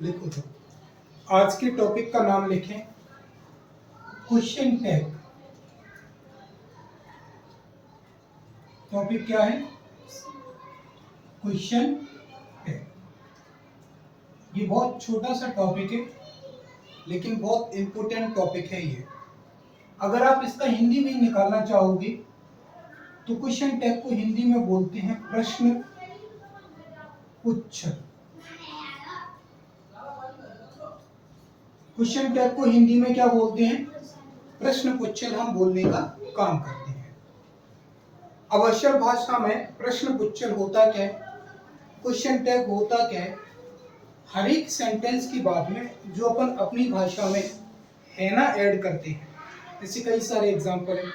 लिखो तो आज के टॉपिक का नाम लिखें क्वेश्चन टैग। टॉपिक क्या है? Question tag. ये बहुत छोटा सा टॉपिक है लेकिन बहुत इंपॉर्टेंट टॉपिक है ये। अगर आप इसका हिंदी में निकालना चाहोगे तो क्वेश्चन टैग को हिंदी में बोलते हैं प्रश्न पुच्छर। क्वेश्चन टैग को हिंदी में क्या बोलते हैं? प्रश्न पुच्छर हम बोलने का काम करते हैं। अवसर भाषा में प्रश्न पुच्छर होता क्या है, क्वेश्चन टैग होता क्या है? हर एक सेंटेंस के बाद में जो अपन अपनी भाषा में है ना ऐड करते हैं। ऐसे कई सारे एग्जाम्पल हैं।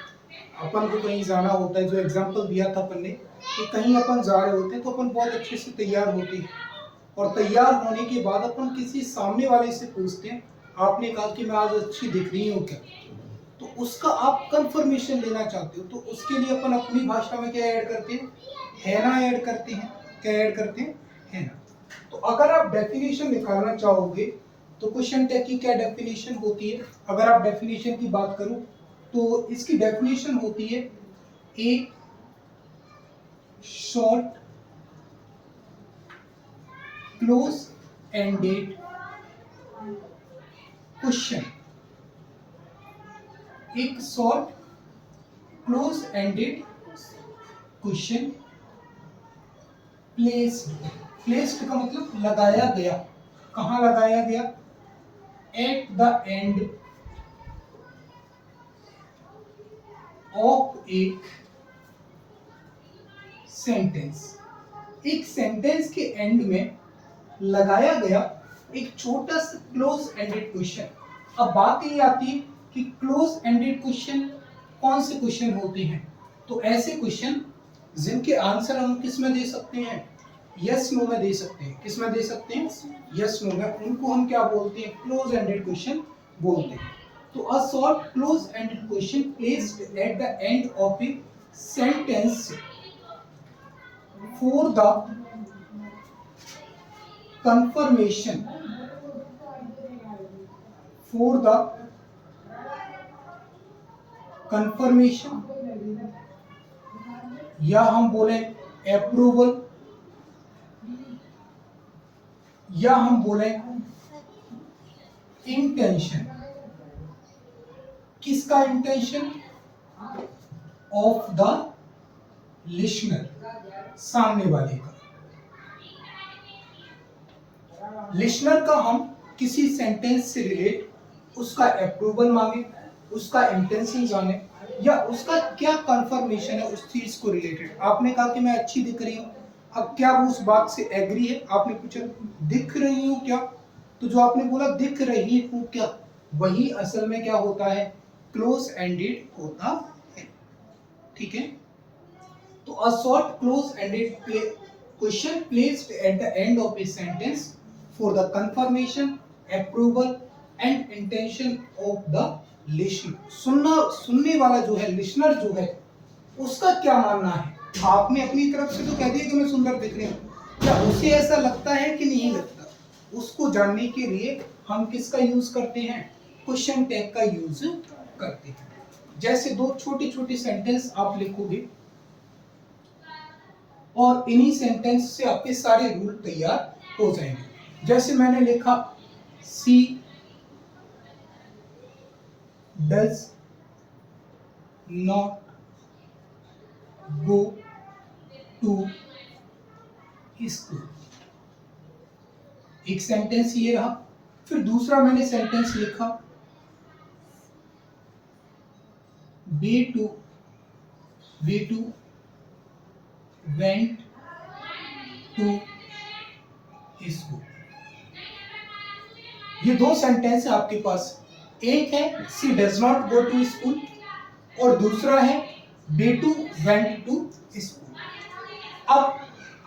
अपन को कहीं जाना होता है, जो एग्जाम्पल दिया था अपन ने कि कहीं अपन जा रहे होते हैं तो अपन बहुत अच्छे से तैयार होते हैं और तैयार होने के बाद अपन किसी सामने वाले से पूछते हैं, आपने कहा कि मैं आज अच्छी दिख रही हूँ क्या? तो उसका आप कंफर्मेशन लेना चाहते हो तो उसके लिए अपन अपनी भाषा में क्या ऐड करते हैं? है ना ऐड करते हैं। क्या ऐड करते हैं? है ना। तो अगर आप डेफिनेशन निकालना चाहोगे तो क्वेश्चन टैग की क्या डेफिनेशन होती है? अगर आप डेफिनेशन की बात करूं तो इसकी डेफिनेशन होती है a short close ended question. एक short close ended question placed का मतलब लगाया गया। कहाँ लगाया गया? एट द एंड ऑफ एक सेंटेंस। एक सेंटेंस के एंड में लगाया गया एक छोटा सा क्लोज एंडेड क्वेश्चन। अब बात ये आती है कि क्लोज एंडेड क्वेश्चन कौन से क्वेश्चन होते हैं? तो ऐसे क्वेश्चन जिनके आंसर हम किस में दे सकते हैं? यस नो में दे सकते हैं। किस में दे सकते हैं? यस नो में। उनको हम क्या बोलते हैं? क्लोज एंडेड क्वेश्चन बोलते हैं। तो a short close ended question placed at the end of a sentence for the confirmation या हम बोले अप्रूवल या हम बोले इंटेंशन। किसका इंटेंशन? ऑफ द लिसनर, सामने वाले का। लिसनर का हम किसी सेंटेंस से रिलेट उसका अप्रूवल मांगे, उसका इंटेंशन जाने या उसका क्या कंफर्मेशन है उस चीज को रिलेटेड। आपने कहा कि मैं अच्छी दिख रही हूँ, अब क्या वो उस बात से एग्री है? आपने पूछा दिख रही हूँ क्या? तो जो आपने बोला दिख रही हूँ क्या, वही असल में क्या होता है? क्लोज एंडेड होता है। ठीक है। तो a short close ended question placed at the end of a sentence for the confirmation, approval and intention of the listener। सुनने वाला जो है, लिसनर जो है, उसका क्या मानना है? आपने अपनी तरफ से तो कह दिया कि मैं सुंदर दिख रही हूँ, क्या उसे ऐसा लगता है कि नहीं लगता? उसको जानने के लिए हम किसका यूज करते हैं? क्वेश्चन टैग का यूज करते हैं। जैसे दो छोटे छोटे सेंटेंस आप लिखोगे और इन्हीं सेंटेंस से आपके सारे रूल तैयार हो जाएंगे। जैसे मैंने लिखा she does not go to school. एक सेंटेंस ये रहा। फिर दूसरा मैंने सेंटेंस लिखा बेटू वेंट टू स्कूल। ये दो सेंटेंस है आपके पास। एक है she does not go to school और दूसरा है बेटू वेंट टू स्कूल। अब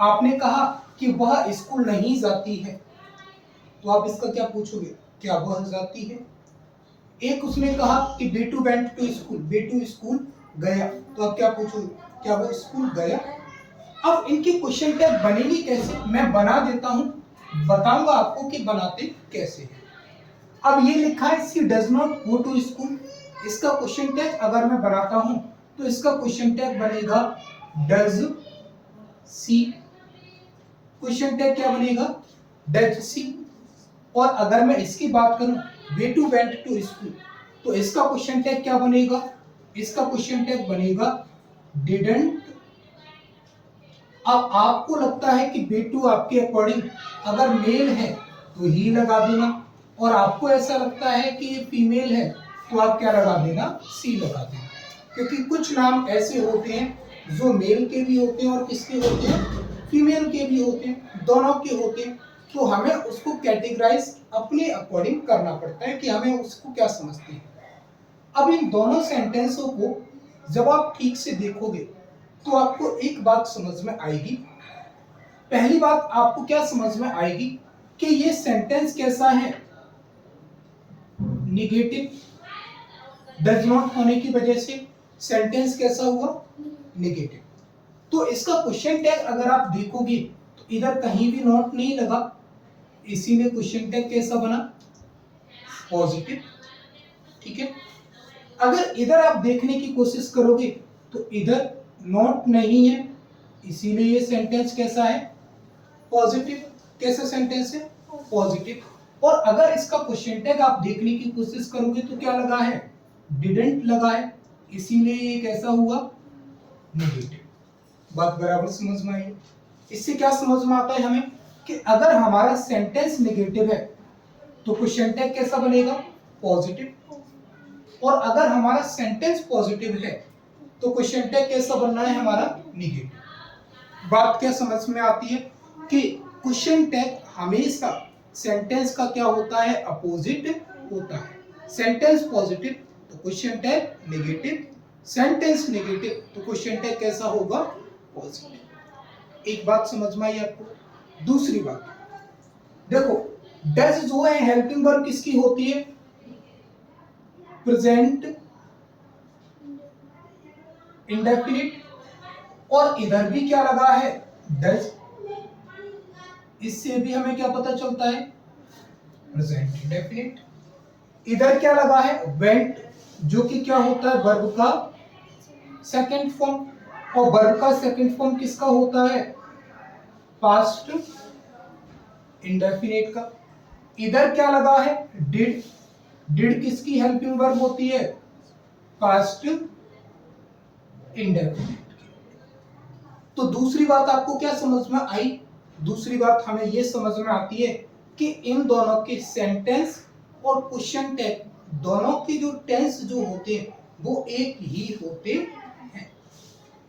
आपने कहा कि वह स्कूल नहीं जाती है, तो आप इसका क्या पूछोगे? क्या वह जाती है? एक उसने कहा कि बेटू वेंट टू स्कूल, बेटू स्कूल गया, तो आप क्या पूछोगे? क्या वह स्कूल गया? अब इनके क्वेश्चन टैग बनेंगे कैसे? मैं बना देता हूं बताऊंगा आपको कि बनाते कैसे हैं। अब ये लिखा है she does not go to school. इसका क्वेश्चन टैग अगर मैं बनाता हूं तो इसका क्वेश्चन टैग बनेगा डज सी। क्वेश्चन टैग क्या बनेगा? Does she. और अगर मैं इसकी बात करूं we too went to school, तो इसका क्वेश्चन टैग क्या बनेगा? इसका क्वेश्चन टैग बनेगा डिडंट। अब आपको लगता है कि वे टू आपके अकॉर्डिंग अगर मेल है तो ही लगा देना, और आपको ऐसा लगता है कि ये फीमेल है तो आप क्या लगा देना? सी लगा देना। क्योंकि कुछ नाम ऐसे होते हैं जो मेल के भी होते हैं और किसके होते हैं? फीमेल के भी होते हैं, दोनों के होते हैं। तो हमें उसको कैटेगराइज अपने अकॉर्डिंग करना पड़ता है कि हमें उसको क्या समझते हैं। अब इन दोनों सेंटेंसों को जब आप ठीक से देखोगे तो आपको एक बात समझ में आएगी। पहली बात आपको क्या समझ में आएगी कि ये सेंटेंस कैसा है? निगेटिव। डज नॉट होने की वजह से सेंटेंस कैसा हुआ? निगेटिव। तो इसका क्वेश्चन टैग अगर आप देखोगे तो इधर कहीं भी नॉट नहीं लगा, इसीलिए क्वेश्चन टैग कैसा बना? पॉजिटिव। ठीक है। अगर इधर आप देखने की कोशिश करोगे तो इधर नॉट नहीं है, इसीलिए ये सेंटेंस कैसा है? पॉजिटिव। कैसा सेंटेंस है? पॉजिटिव। और अगर इसका क्वेश्चन टैग आप देखने की कोशिश करोगे तो क्या लगा है? डिडंट लगा है, इसीलिए ये कैसा हुआ? नेगेटिव। बात बराबर समझ में आई? इससे क्या समझ में आता है हमें कि अगर हमारा सेंटेंस नेगेटिव है तो क्वेश्चन टैग कैसा बनेगा? पॉजिटिव। और अगर हमारा सेंटेंस पॉजिटिव है तो क्वेश्चन टैग कैसा बनना है हमारा? नेगेटिव। बात क्या समझ में आती है कि क्वेश्चन टैग हमेशा सेंटेंस का क्या होता है? अपोजिट होता है। सेंटेंस पॉजिटिव तो question tag negative, sentence negative तो क्वेश्चन टैग कैसा होगा? पॉजिटिव। एक बात समझ में आई आपको? दूसरी बात देखो, डज जो है हेल्पिंग वर्ब किसकी होती है? Present indefinite. और इधर भी क्या लगा है? डज। इससे भी हमें क्या पता चलता है? Present indefinite. इधर क्या लगा है? वेंट, जो कि क्या होता है? वर्ब का सेकंड फॉर्म। और वर्ब का सेकंड फॉर्म किसका होता है? पास्ट इंडेफिनिट का। इधर क्या लगा है? डिड। डिड किसकी हेल्पिंग वर्ब होती है? Past indefinite. तो दूसरी बात आपको क्या समझ में आई? दूसरी बात हमें यह समझ में आती है कि इन दोनों के सेंटेंस और क्वेश्चन टैग दोनों के जो टेंस जो होते हैं वो एक ही होते हैं।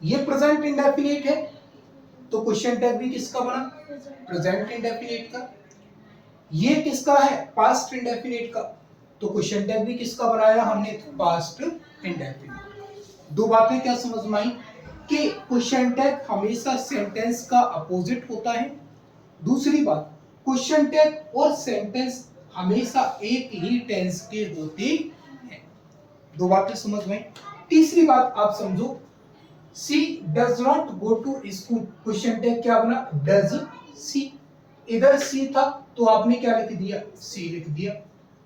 ये प्रेजेंट इंडेफिनिट है तो क्वेश्चन टैग भी किसका बना? प्रेजेंट इंडेफिनिट का। ये किसका है? पास्ट इंडेफिनिट का, तो क्वेश्चन टैग भी किसका बनाया हमने? Past indefinite. दो बातें क्या समझ में आई कि क्वेश्चन टैग हमेशा सेंटेंस का अपोजिट होता है। दूसरी बात, क्वेश्चन टैग और सेंटेंस हमेशा एक ही टेंस के होते हैं। दो बातें समझ में। तीसरी बात आप समझो, she does not go to school, question tag क्या बना? Does she. इधर सी था तो आपने क्या लिख दिया? सी लिख दिया।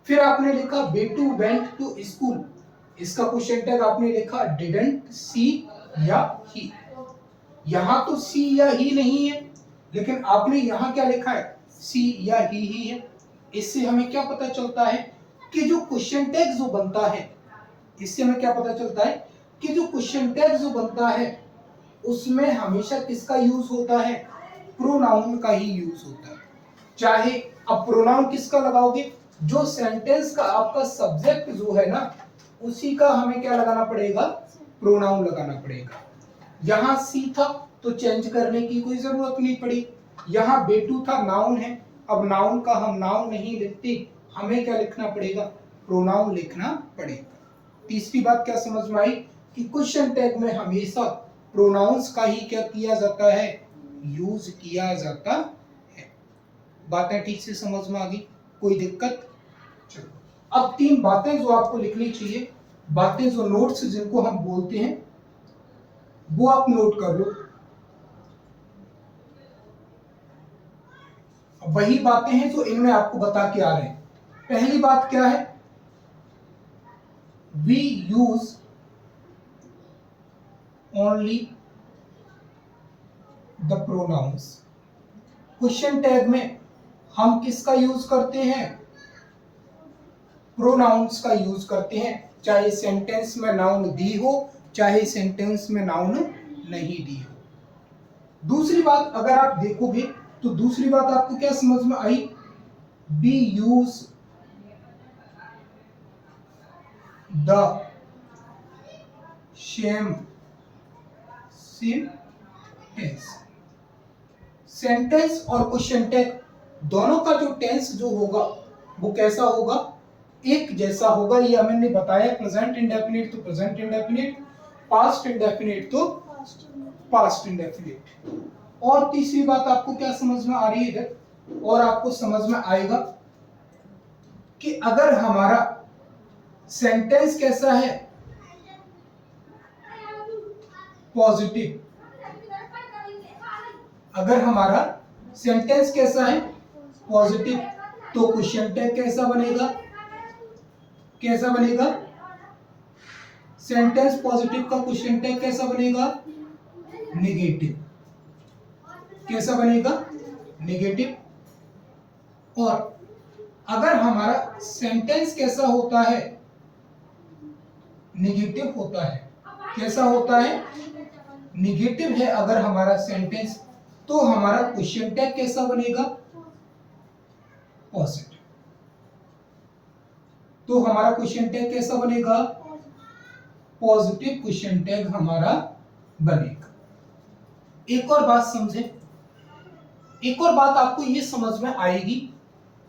फिर आपने लिखा बेटू वेंट टू स्कूल, इसका क्वेश्चन टैग आपने लिखा डिडंट सी या ही। यहां तो सी या ही नहीं है, लेकिन आपने यहां क्या लिखा है? सी या ही है। इससे हमें क्या पता चलता है कि जो क्वेश्चन टैग जो बनता है, इससे हमें क्या पता चलता है कि जो क्वेश्चन टैग जो बनता है उसमें हमेशा किसका यूज होता है? प्रोनाउन का ही यूज होता है। चाहे अब प्रोनाउन किसका लगाओगे? जो सेंटेंस का आपका सब्जेक्ट जो है ना, उसी का हमें क्या लगाना पड़ेगा? प्रोनाउन लगाना पड़ेगा। यहां सी था तो चेंज करने की कोई जरूरत नहीं पड़ी। यहां बेटू था, नाउन है, अब नाउन का हम नाउन नहीं लिखते, हमें क्या लिखना पड़ेगा? प्रोनाउन लिखना पड़ेगा। तीसरी बात क्या समझ में आई कि क्वेश्चन टैग में हमेशा प्रोनाउंस का ही क्या किया जाता है? यूज किया जाता है। बातें ठीक से समझ में आ गई? कोई दिक्कत? चलो, अब तीन बातें जो आपको लिखनी चाहिए, बातें जो नोट्स जिनको हम बोलते हैं, वो आप नोट कर लो। वही बातें हैं जो इनमें आपको बता के आ रहे हैं। पहली बात क्या है, we use only the pronouns. Question tag में हम किसका यूज करते हैं, प्रोनाउंस का यूज करते हैं, चाहे सेंटेंस में नाउन दी हो चाहे सेंटेंस में नाउन नहीं दी हो। दूसरी बात अगर आप देखोगे तो दूसरी बात आपको क्या समझ में आई, be use the same tense. Sentence और क्वेश्चन टैग दोनों का जो टेंस जो होगा वो कैसा होगा, एक जैसा होगा। ये मैंने बताया, प्रेजेंट इंडेफिनिट तो प्रेजेंट इंडेफिनिट, पास्ट इंडेफिनिट तो पास्ट इंडेफिनिट। और तीसरी बात आपको क्या समझ में आ रही है इधर, और आपको समझ में आएगा कि अगर हमारा सेंटेंस कैसा है, पॉजिटिव, अगर हमारा सेंटेंस कैसा है, पॉजिटिव, तो क्वेश्चन टैग कैसा बनेगा, कैसा बनेगा, सेंटेंस पॉजिटिव का क्वेश्चन टैग कैसा बनेगा, नेगेटिव। कैसा बनेगा, नेगेटिव। और अगर हमारा सेंटेंस कैसा होता है, नेगेटिव होता है, कैसा होता है, नेगेटिव है अगर हमारा सेंटेंस, तो हमारा क्वेश्चन टैग कैसा बनेगा, पॉजिटिव। तो हमारा क्वेश्चन टैग कैसा बनेगा, पॉजिटिव क्वेश्चन टैग हमारा बनेगा। एक और बात समझे, एक और बात आपको ये समझ में आएगी,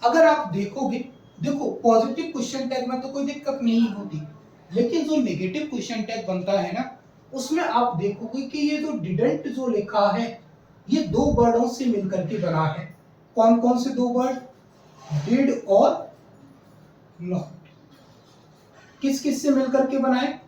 अगर आप देखोगे, देखो पॉजिटिव क्वेश्चन टैग में तो कोई दिक्कत नहीं होती, लेकिन जो नेगेटिव क्वेश्चन टैग बनता है ना, उसमें आप देखोगे कि ये जो डिडंट जो लिखा है, ये दो वर्डों से मिलकर के बना है। कौन कौन से दो वर्ड, डिड और नॉट। किस किस से मिलकर के बनाए,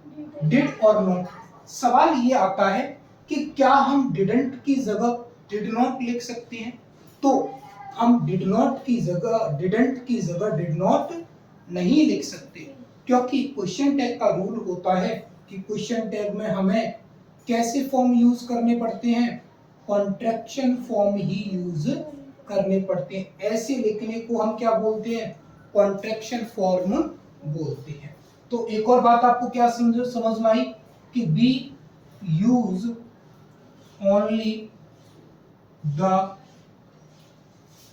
डिड और नॉट। सवाल ये आता है कि क्या हम डिडंट की जगह डिड नॉट लिख सकते हैं, तो हम डिड नॉट की जगह डिडंट की जगह डिड नॉट नहीं लिख सकते, क्योंकि क्वेश्चन टैग का रूल होता है कि क्वेश्चन टैग में हमें कैसे फॉर्म यूज करने पड़ते हैं, कॉन्ट्रैक्शन फॉर्म ही यूज करने पड़ते हैं। ऐसे लिखने को हम क्या बोलते हैं, कॉन्ट्रैक्शन फॉर्म बोलते हैं। तो एक और बात आपको क्या समझ में आई कि we use only the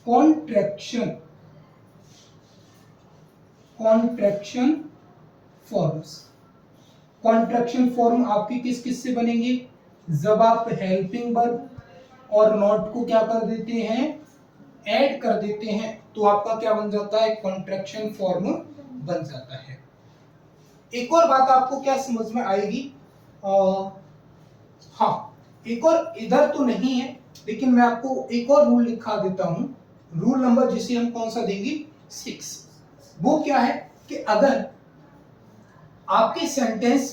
contraction forms. Contraction form आपके किस किस से बनेंगे, जब आप हेल्पिंग वर्ब और नॉट को क्या कर देते हैं, ऐड कर देते हैं, तो आपका क्या बन जाता है, कॉन्ट्रैक्शन फॉर्म बन जाता है। एक और बात आपको क्या समझ में आएगी, हाँ, एक और इधर तो नहीं है, लेकिन मैं आपको एक और रूल लिखा देता हूं, रूल नंबर जिसे हम कौन सा देंगे, 6। वो क्या है कि अगर आपके सेंटेंस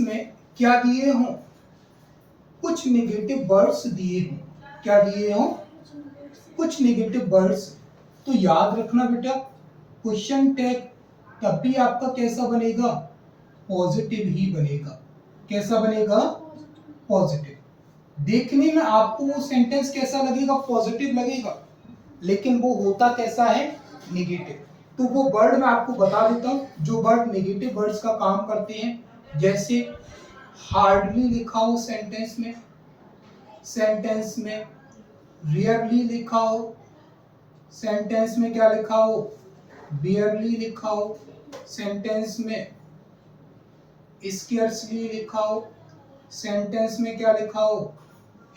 में क्या दिए हों, कुछ नेगेटिव वर्ड्स दिए हों, क्या दिए हों, कुछ नेगेटिव वर्ड्स, तो याद रखना बेटा, क्वेश्चन टैग तब भी आपका कैसा बनेगा, पॉजिटिव ही बनेगा। कैसा बनेगा, पॉजिटिव। देखने में आपको वो सेंटेंस कैसा लगेगा, पॉजिटिव लगेगा, लेकिन वो होता कैसा है, नेगेटिव। तो वो वर्ड मैं आपको बता देता हूं जो वर्ड नेगेटिव वर्ड्स का काम करते हैं। जैसे हार्डली लिखा हो सेंटेंस में रियरली लिखा हो, सेंटेंस में क्या लिखा हो, बियरली लिखा हो, सेंटेंस में स्केर्सली लिखा हो, सेंटेंस में क्या लिखा हो,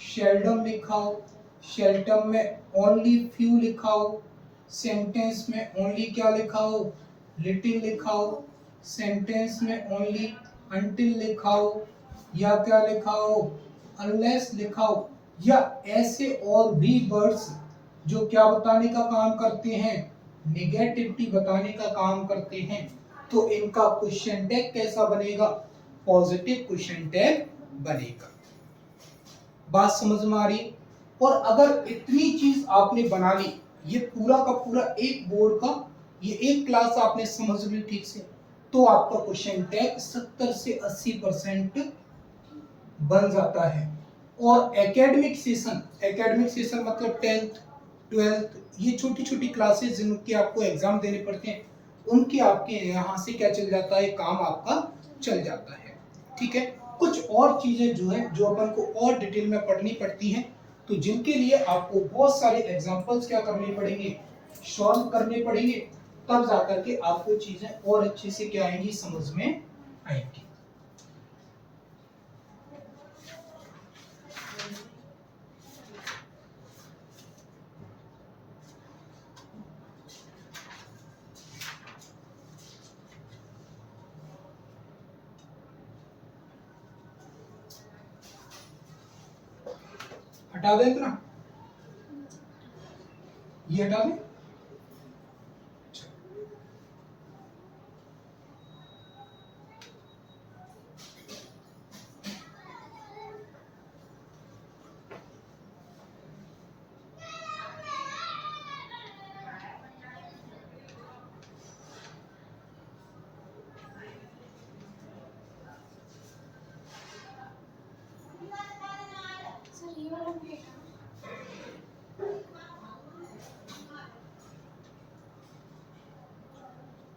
शेल्डम लिखा हो, शेल्टम में ओनली फ्यू लिखा हो, सेंटेंस में ओनली क्या लिखा हो, लिटिल लिखा हो, सेंटेंस में ओनली अनटिल लिखा हो, या क्या लिखा हो, अनलेस लिखा हो, या ऐसे और भी वर्ड्स जो क्या बताने का काम करते हैं, नेगेटिविटी बताने का काम करते हैं, तो इनका क्वेश्चन टैग कैसा बनेगा, पॉजिटिव क्वेश्चन टैग बनेगा। बात समझ में आ रही है? और अगर इतनी चीज आपने बना ली, ये पूरा का पूरा एक बोर्ड का, ये एक क्लास आपने समझ ली ठीक से, तो आपका क्वेश्चन टैग 70 से 80% बन जाता है। और एकेडमिक सेशन मतलब 10th 12th, ये छोटी छोटी क्लासेस जिनके आपको एग्जाम देने पड़ते हैं, उनके आपके यहाँ से क्या चल जाता है, काम आपका चल जाता है। ठीक है, कुछ और चीजें जो है जो अपन को और डिटेल में पढ़नी पड़ती हैं, तो जिनके लिए आपको बहुत सारे एग्जांपल्स क्या करने पड़ेंगे, सॉल्व करने पड़ेंगे, तब जाकर के आपको चीजें और अच्छे से क्या आएंगी, समझ में आएंगी। हटा दें इतना, ये हटा दें।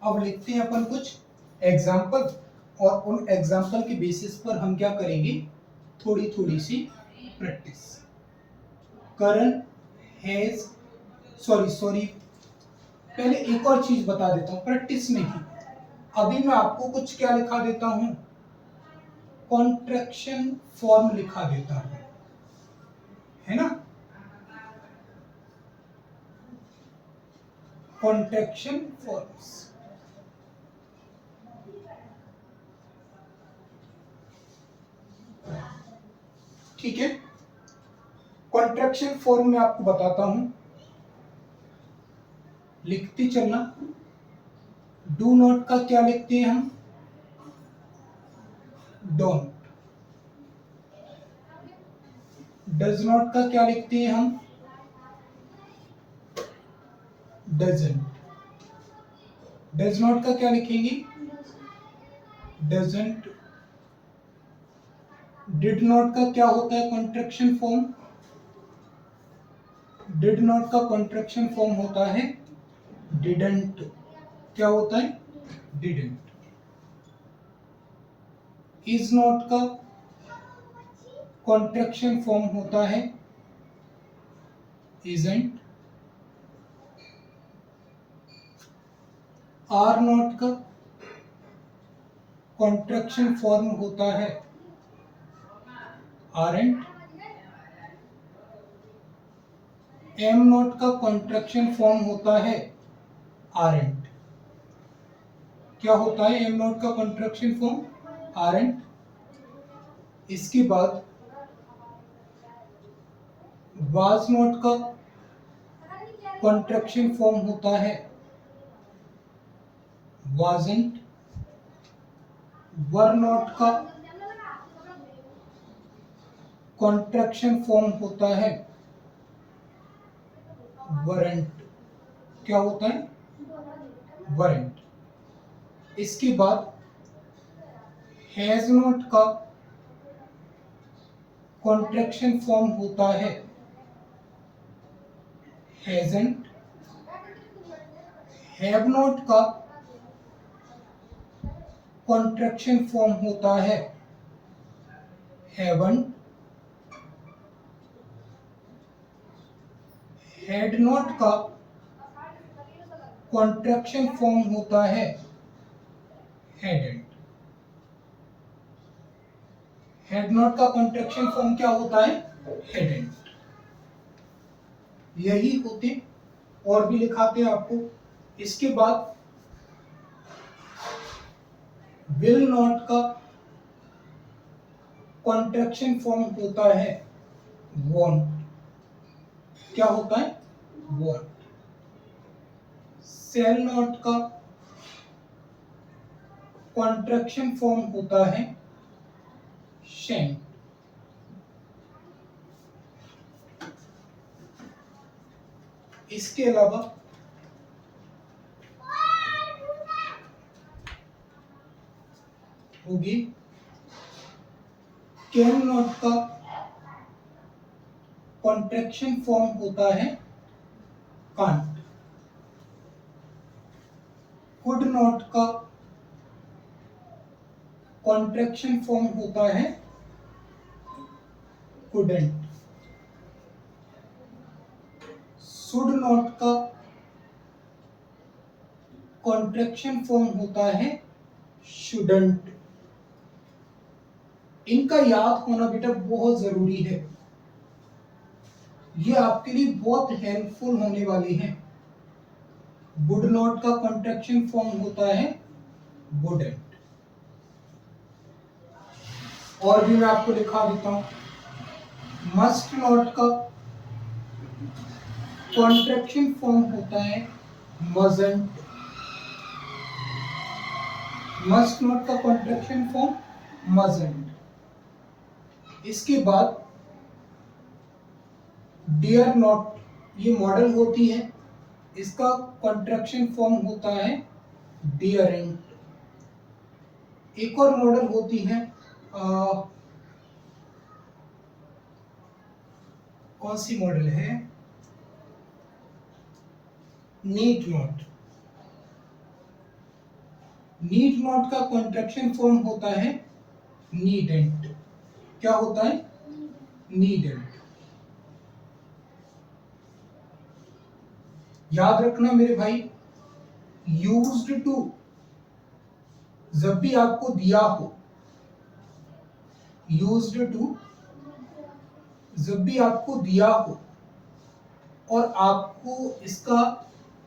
अब लिखते हैं अपन कुछ एग्जाम्पल, और उन एग्जाम्पल के बेसिस पर हम क्या करेंगे, थोड़ी थोड़ी सी प्रैक्टिस। करण हैज, सॉरी पहले एक और चीज बता देता हूं, प्रैक्टिस नहीं, अभी मैं आपको कुछ क्या लिखा देता हूं, कॉन्ट्रैक्शन फॉर्म लिखा देता हूं, है ना, कॉन्ट्रैक्शन फॉर्म्स। ठीक है, कॉन्ट्रैक्शन फॉर्म में आपको बताता हूं, लिखते चलना। डू नॉट का क्या लिखते हैं हम, डोंट। डज नॉट का क्या लिखते हैं हम, डजंट। डज नॉट का क्या लिखेंगे, डजंट। डिड नॉट का क्या होता है कॉन्ट्रैक्शन फॉर्म, डिड नॉट का कॉन्ट्रैक्शन फॉर्म होता है डिडंट। क्या होता है, डिडंट। इज नॉट का कॉन्ट्रैक्शन फॉर्म होता है इजंट। आर नॉट का कॉन्ट्रैक्शन फॉर्म होता है आरंट। एम नॉट का कॉन्ट्रैक्शन फॉर्म होता है आरंट। क्या होता है एम नॉट का कॉन्ट्रैक्शन फॉर्म, आरंट। इसके बाद वाज नॉट का कॉन्ट्रैक्शन फॉर्म होता है वाजंट। वर नॉट का कॉन्ट्रैक्शन फॉर्म होता है वरंट। क्या होता है, वरंट। इसके बाद हैज नॉट का कॉन्ट्रैक्शन फॉर्म होता है हैजंट। हैव नॉट का कॉन्ट्रैक्शन फॉर्म होता है हैवंट। हैड नॉट का कॉन्ट्रैक्शन फॉर्म होता है हैडंट। हैड नॉट का कॉन्ट्रैक्शन फॉर्म क्या होता है, हैडंट। यही होते, और भी लिखाते हैं आपको। इसके बाद विल नॉट का कॉन्ट्रैक्शन फॉर्म होता है वॉन्ट। क्या होता है, वॉन्ट। सेल नॉट का कॉन्ट्रैक्शन फॉर्म होता है शेंट। इसके अलावा होगी कैन नॉट का कॉन्ट्रैक्शन फॉर्म होता है कांट। कुड नॉट का कॉन्ट्रैक्शन फॉर्म होता है कुडंट। शुड नॉट का कॉन्ट्रैक्शन फॉर्म होता है शुडंट। इनका याद होना बेटा बहुत जरूरी है, ये आपके लिए बहुत हेल्पफुल होने वाली है। वुड नॉट का कॉन्ट्रैक्शन फॉर्म होता है वुडंट। और भी मैं आपको लिखा देता हूं, मस्ट नॉट का कॉन्ट्रैक्शन फॉर्म होता है मजंट। मस्ट नॉट का कॉन्ट्रैक्शन फॉर्म मजंट। इसके बाद डियर नॉट, ये मॉडल होती है, इसका कॉन्ट्रैक्शन फॉर्म होता है डियरेंट। एक और मॉडल होती है कौन सी मॉडल है, नीड नॉट। नीड नॉट का कॉन्ट्रैक्शन फॉर्म होता है नीडेंट। क्या होता है, नीडेंट। याद रखना मेरे भाई, यूज्ड टू जब भी आपको दिया हो, यूज्ड टू जब भी आपको दिया हो और आपको इसका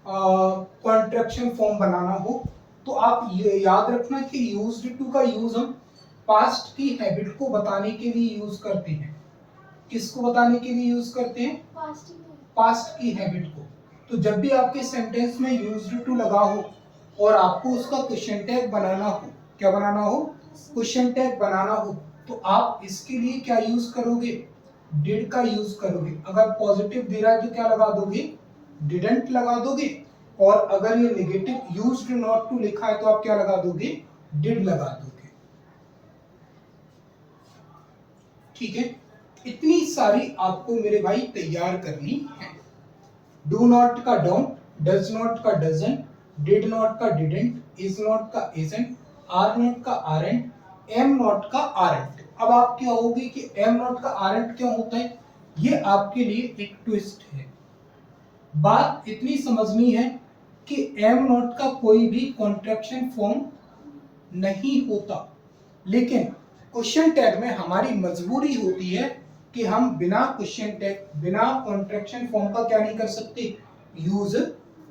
कॉन्ट्रैक्शन फॉर्म बनाना हो, तो आप ये याद रखना कि यूज्ड टू का यूज हम पास्ट की हैबिट को बताने के लिए यूज करते हैं। किसको बताने के लिए यूज करते हैं, पास्ट की हैबिट को। तो जब भी आपके सेंटेंस में यूज्ड टू लगा हो और आपको उसका क्वेश्चन टैग बनाना हो, क्या बनाना हो, क्वेश्चन टैग बनाना हो, तो आप इसके लिए क्या यूज करोगे, डिड का यूज करोगे। अगर पॉजिटिव दे रहा है तो क्या लगा दोगे, डिडंट लगा दोगे। और अगर ये नेगेटिव यूज्ड नॉट टू लिखा है तो आप क्या लगा दोगे, डिड लगा दोगे। ठीक है, इतनी सारी आपको मेरे भाई तैयार करनी है। डू नॉट का डोंट, डज नॉट का डजंट, डिड नॉट का डिडंट, इज नॉट का इजंट, आर नॉट का आरंट, एम नॉट का आरंट। अब आप क्या होगी कि एम नॉट का आरंट क्या होता है, ये आपके लिए एक ट्विस्ट है। बात इतनी समझनी है कि एम नॉट का कोई भी कॉन्ट्रैक्शन फॉर्म नहीं होता, लेकिन क्वेश्चन टैग में हमारी मजबूरी होती है कि हम बिना क्वेश्चन टैग, बिना कॉन्ट्रैक्शन फॉर्म का क्या नहीं कर सकते, यूज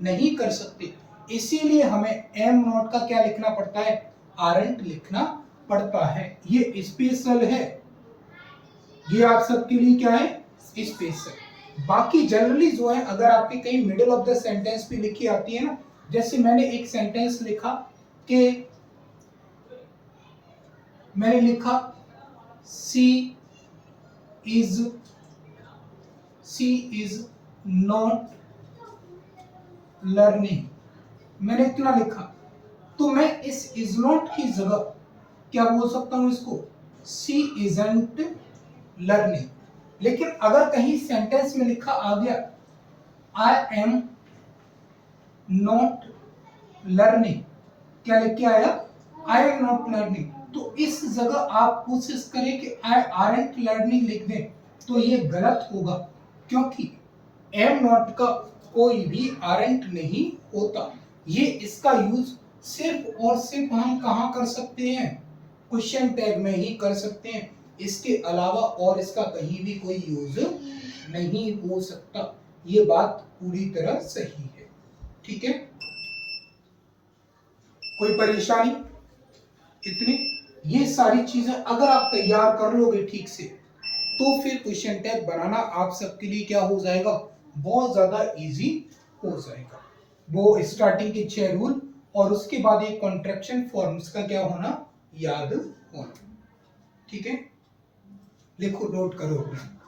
नहीं कर सकते। इसीलिए हमें एम नॉट का क्या लिखना पड़ता है, आरंट लिखना पड़ता है। ये स्पेशल है, ये आप सबके लिए क्या है, स्पेशल। बाकी जनरली जो है, अगर आपके कहीं मिडिल ऑफ द सेंटेंस भी लिखी आती है ना, जैसे मैंने एक सेंटेंस लिखा कि मैंने लिखा सी इज नॉट लर्निंग, मैंने इतना लिखा, तो मैं इस इज नॉट की जगह क्या बोल सकता हूं इसको, सी इजंट लर्निंग। लेकिन अगर कहीं सेंटेंस में लिखा आ गया आई एम नॉट लर्निंग, क्या लिख के आया, आई एम नॉट लर्निंग, तो इस जगह आप कोशिश करें कि आई आरंट लर्निंग लिख दें, तो ये गलत होगा, क्योंकि एम नॉट का कोई भी आरंट नहीं होता। ये इसका यूज सिर्फ और सिर्फ हम कहाँ कर सकते हैं, क्वेश्चन टैग में ही कर सकते हैं। इसके अलावा और इसका कहीं भी कोई यूज नहीं हो सकता। ये बात पूरी तरह सही है। ठीक है, कोई परेशानी, इतनी ये सारी चीजें अगर आप तैयार कर लोगे ठीक से, तो फिर क्वेश्चन टैग बनाना आप सबके लिए क्या हो जाएगा, बहुत ज्यादा इजी हो जाएगा। वो स्टार्टिंग के 6 रूल और उसके बाद एक कॉन्ट्रैक्शन फॉर्म्स का क्या होना, याद होना। ठीक है, लिखो, नोट करो अपना।